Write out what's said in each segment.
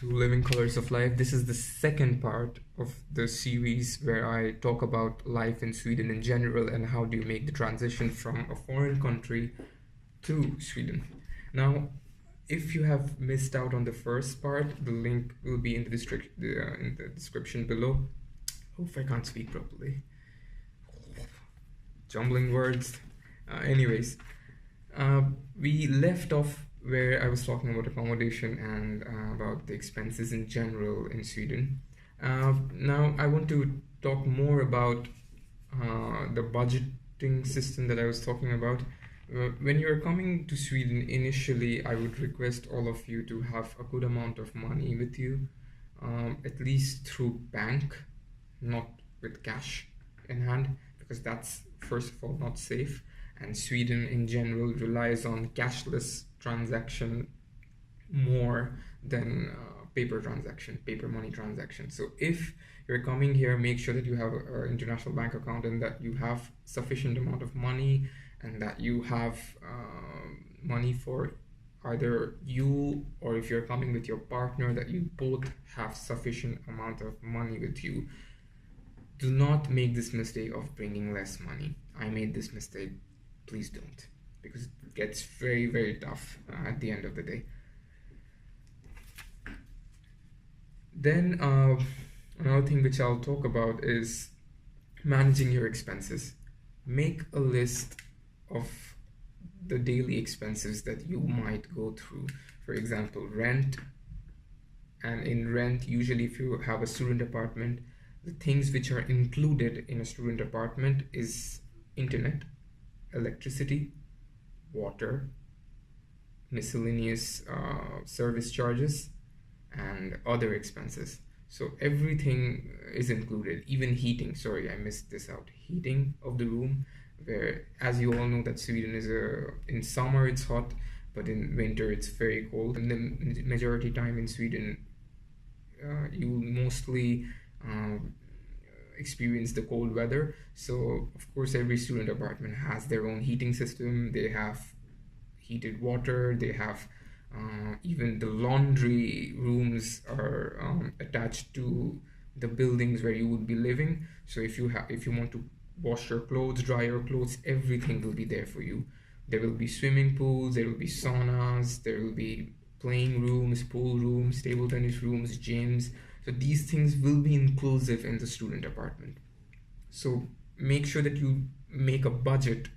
to Living Colors of Life. This is the second part of the series where I talk about life in Sweden in general and how do you make the transition from a foreign country to Sweden. Now, if you have missed out on the first part, the link will be in the description below. Oh, if I can't speak properly. Jumbling words. Anyways, we left off where I was talking about accommodation and about the expenses in general in Sweden. Now I want to talk more about the budgeting system that I was talking about. When you're coming to Sweden initially, I would request all of you to have a good amount of money with you, at least through bank, not with cash in hand, because that's first of all not safe, and Sweden in general relies on cashless transaction more than paper money transaction. So if you're coming here, make sure that you have an international bank account and that you have sufficient amount of money and that you have money for either you, or if you're coming with your partner, that you both have sufficient amount of money with you. Do not make this mistake of bringing less money. I made this mistake. Please don't, because it gets very, very tough at the end of the day. Then another thing which I'll talk about is managing your expenses. Make a list of the daily expenses that you might go through. For example, rent. And in rent, usually if you have a student apartment, the things which are included in a student apartment is internet, electricity, water, miscellaneous service charges, and other expenses. So everything is included, even heating. Sorry, I missed this out. Heating of the room, where, as you all know, that Sweden is in summer it's hot, but in winter it's very cold. And the majority time in Sweden, you will mostly experience the cold weather. So of course every student apartment has their own heating system. They have heated water, they have even the laundry rooms are attached to the buildings where you would be living. So if you want to wash your clothes, dry your clothes, everything will be there for you. There will be swimming pools, there will be saunas, there will be playing rooms, pool rooms, table tennis rooms, gyms. So these things will be inclusive in the student apartment. So make sure that you make a budget,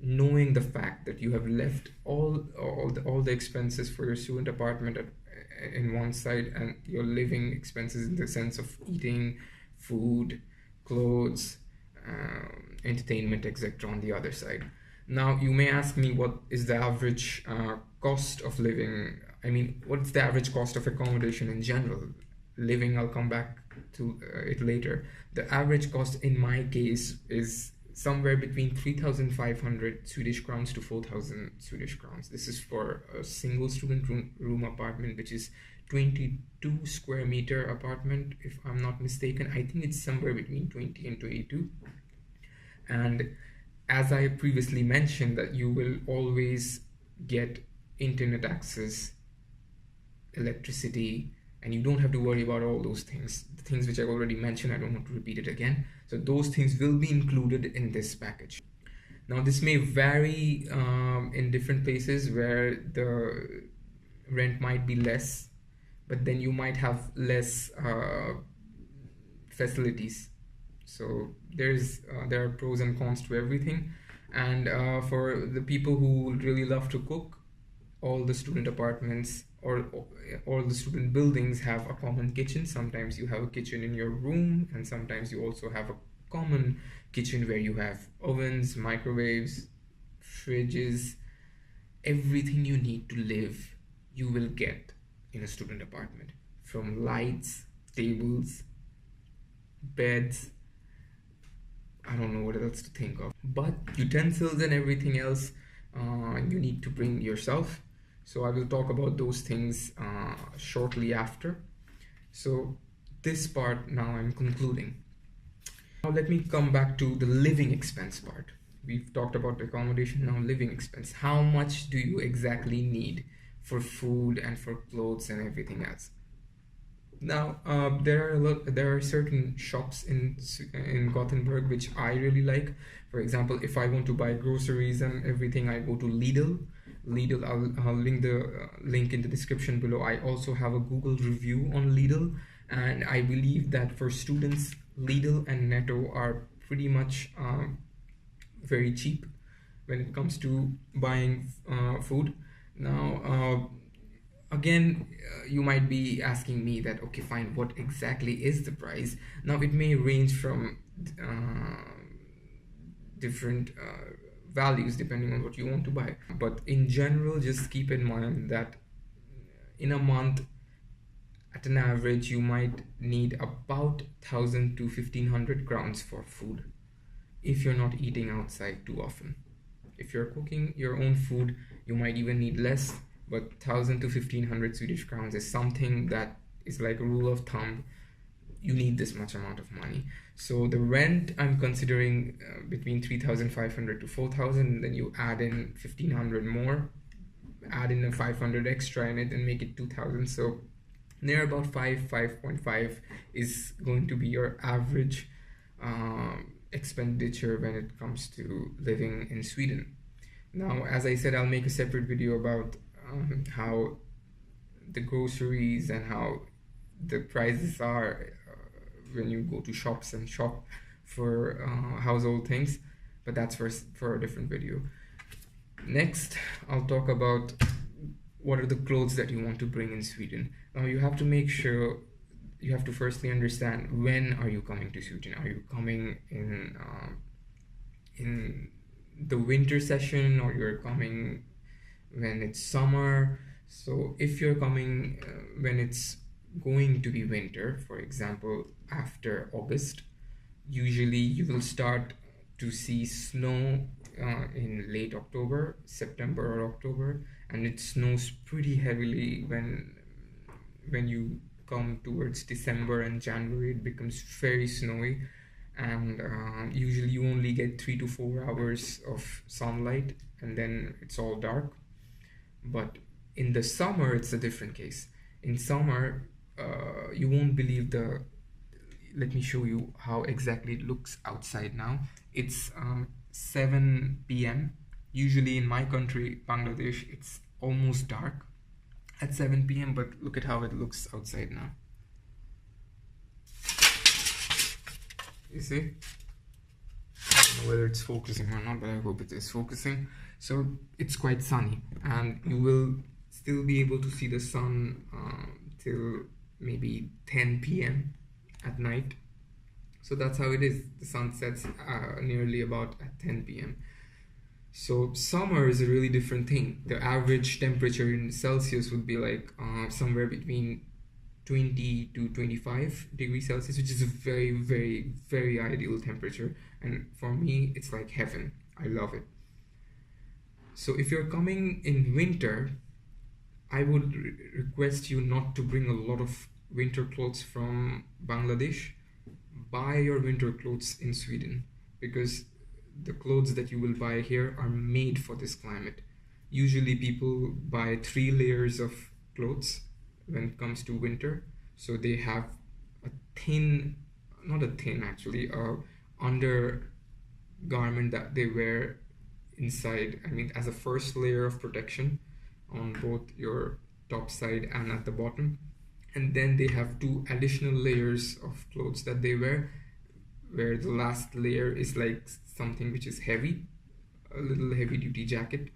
knowing the fact that you have left all the expenses for your student apartment in one side, and your living expenses in the sense of eating, food, clothes, entertainment, etc. on the other side. Now you may ask me, what is the average cost of living? I mean, what's the average cost of accommodation in general? Living, I'll come back to it later. The average cost in my case is somewhere between 3,500 Swedish crowns to 4,000 Swedish crowns. This is for a single student room apartment, which is 22 square meter apartment, if I'm not mistaken. I think it's somewhere between 20 and 22. And as I previously mentioned, that you will always get internet access, electricity, and you don't have to worry about all those things. The things which I've already mentioned, I don't want to repeat it again. So those things will be included in this package. Now this may vary in different places where the rent might be less, but then you might have less facilities. So there are pros and cons to everything. And for the people who really love to cook, all the student apartments or all the student buildings have a common kitchen. Sometimes you have a kitchen in your room, and sometimes you also have a common kitchen where you have ovens, microwaves, fridges. Everything you need to live, you will get in a student apartment, from lights, tables, beds, I don't know what else to think of, but utensils and everything else you need to bring yourself. So I will talk about those things shortly after. So this part now I'm concluding. Now let me come back to the living expense part. We've talked about the accommodation, now living expense. How much do you exactly need for food and for clothes and everything else? Now, there are certain shops in Gothenburg which I really like. For example, if I want to buy groceries and everything, I go to Lidl. Lidl, I'll link the link in the description below. I also have a Google review on Lidl, and I believe that for students, Lidl and Netto are pretty much very cheap when it comes to buying food. Now, again, you might be asking me that, okay, fine, what exactly is the price? Now, it may range from different values depending on what you want to buy, but in general, just keep in mind that in a month, at an average, you might need about 1,000 to 1,500 crowns for food if you're not eating outside too often. If you're cooking your own food, you might even need less, but 1,000 to 1,500 Swedish crowns is something that is like a rule of thumb. You need this much amount of money. So the rent, I'm considering between 3,500 to 4,000. Then you add in 1,500 more, add in a 500 extra in it, and make it 2,000. So near about 5.5 is going to be your average expenditure when it comes to living in Sweden. Now, as I said, I'll make a separate video about how the groceries and how the prices are when you go to shops and shop for household things, but that's for a different video. Next, I'll talk about what are the clothes that you want to bring in Sweden. Now, you have to make sure, you have to firstly understand, when are you coming to Sweden? Are you coming in the winter session, or you're coming when it's summer? So if you're coming when it's going to be winter, for example, after August, usually you will start to see snow in late October, September or October, and it snows pretty heavily when you come towards December and January. It becomes very snowy, and usually you only get 3 to 4 hours of sunlight, and then it's all dark. But in the summer, it's a different case. In summer, you won't believe let me show you how exactly it looks outside now. It's 7 p.m. Usually in my country, Bangladesh, it's almost dark at 7 p.m. But look at how it looks outside now. You see? I don't know whether it's focusing or not, but I hope it is focusing. So it's quite sunny, and you will still be able to see the sun till maybe 10 p.m. at night. So that's how it is. The sun sets nearly about at 10 p.m. So summer is a really different thing. The average temperature in Celsius would be like somewhere between 20 to 25 degrees Celsius, which is a very, very, very ideal temperature. And for me, it's like heaven. I love it. So if you're coming in winter, I would request you not to bring a lot of winter clothes from Bangladesh. Buy your winter clothes in Sweden, because the clothes that you will buy here are made for this climate. Usually people buy 3 layers of clothes when it comes to winter. So they have a thin, not a thin actually, undergarment that they wear inside, I mean, as a first layer of protection on both your top side and at the bottom. And then they have 2 additional layers of clothes that they wear, where the last layer is like something which is heavy, a little heavy duty jacket.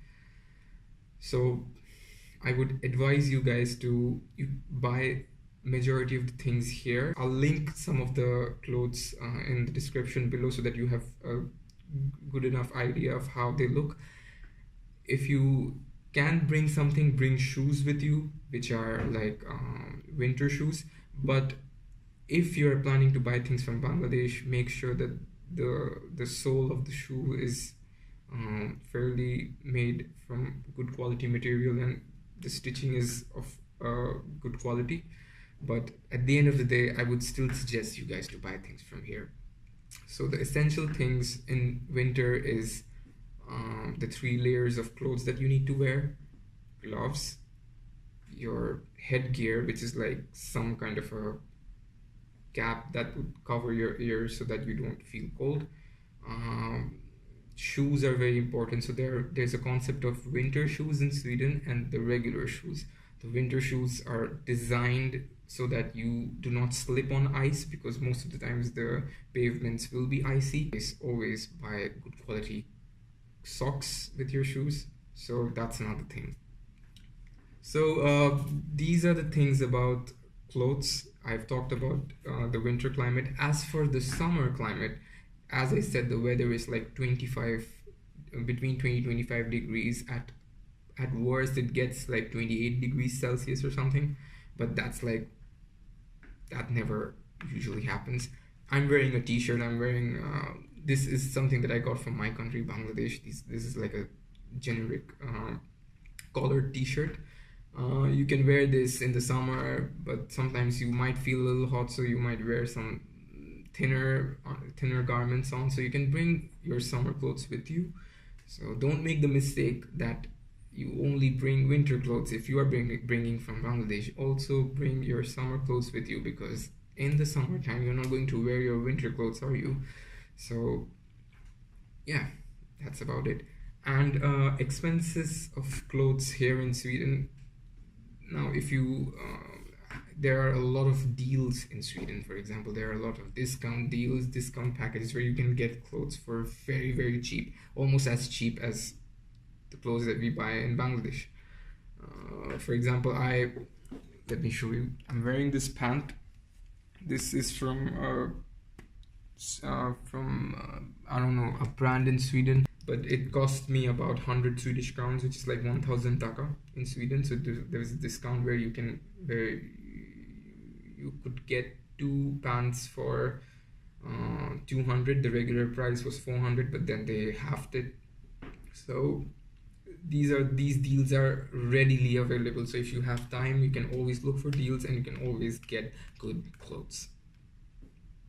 So I would advise you guys to buy majority of the things here. I'll link some of the clothes in the description below, so that you have a good enough idea of how they look. If you can bring something, bring shoes with you, which are like winter shoes. But if you're planning to buy things from Bangladesh, make sure that the sole of the shoe is fairly made from good quality material, and the stitching is of good quality. But at the end of the day, I would still suggest you guys to buy things from here. So the essential things in winter is the 3 layers of clothes that you need to wear: gloves, your headgear, which is like some kind of a cap that would cover your ears so that you don't feel cold. Shoes are very important. So there's a concept of winter shoes in Sweden and the regular shoes. The winter shoes are designed so that you do not slip on ice, because most of the times the pavements will be icy. Always buy good quality socks with your shoes. So that's another thing. So these are the things about clothes. I've talked about the winter climate. As for the summer climate, as I said, the weather is like 25, between 20-25 degrees. At worst it gets like 28 degrees Celsius or something, but that's like, that never usually happens. I'm wearing a t-shirt. I'm wearing this is something that I got from my country, Bangladesh. This is like a generic collared t-shirt. You can wear this in the summer, but sometimes you might feel a little hot, so you might wear some thinner garments on. So you can bring your summer clothes with you. So don't make the mistake that you only bring winter clothes. If you are bringing from Bangladesh, also bring your summer clothes with you, because in the summertime you're not going to wear your winter clothes, are you? So yeah, that's about it. And expenses of clothes here in Sweden. Now, if you there are a lot of deals in Sweden. For example, there are a lot of discount deals, discount packages where you can get clothes for very, very cheap, almost as cheap as the clothes that we buy in Bangladesh. For example, let me show you. I'm wearing this pant. This is from I don't know, a brand in Sweden, but it cost me about 100 Swedish crowns, which is like 1,000 taka in Sweden. So there's a discount where you could get two pants for 200. The regular price was 400, but then they halved it. So these deals are readily available. So if you have time, you can always look for deals, and you can always get good clothes.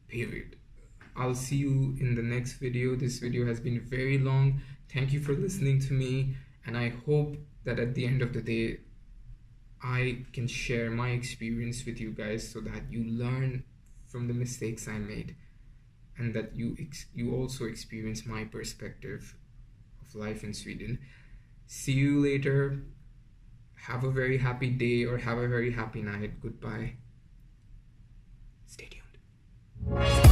Period. I'll see you in the next video. This video has been very long. Thank you for listening to me, and I hope that at the end of the day I can share my experience with you guys, so that you learn from the mistakes I made, and that you also experience my perspective of life in Sweden. See you later. Have a very happy day, or have a very happy night. Goodbye. Stay tuned.